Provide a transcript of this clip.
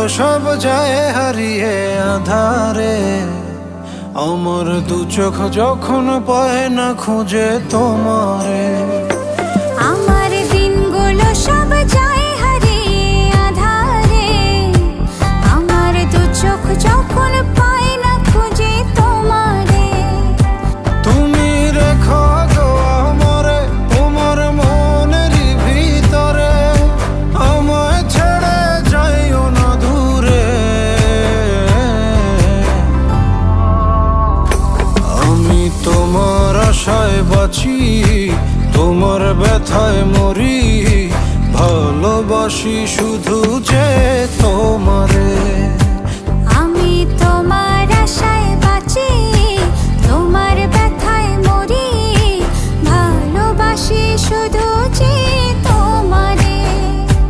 সব যায় হারিয়ে আধারে, আমার দু চোখ যখন পায় না খুঁজে তোমারে। আমার দিনগুলো সব যায় হারিয়ে আধারে, আমার দু চোখ যখন পায় না খুঁজে তোমারে। তুমি রেখো গো আমারে তোমার মনেরই ভিতরে, আমায় ছেড়ে যাইও না দূরে। আমি তোমার আশায় বাঁচি, তোমার ব্যথায় মরি, ভালোবাসি শুধু যে তোমারে।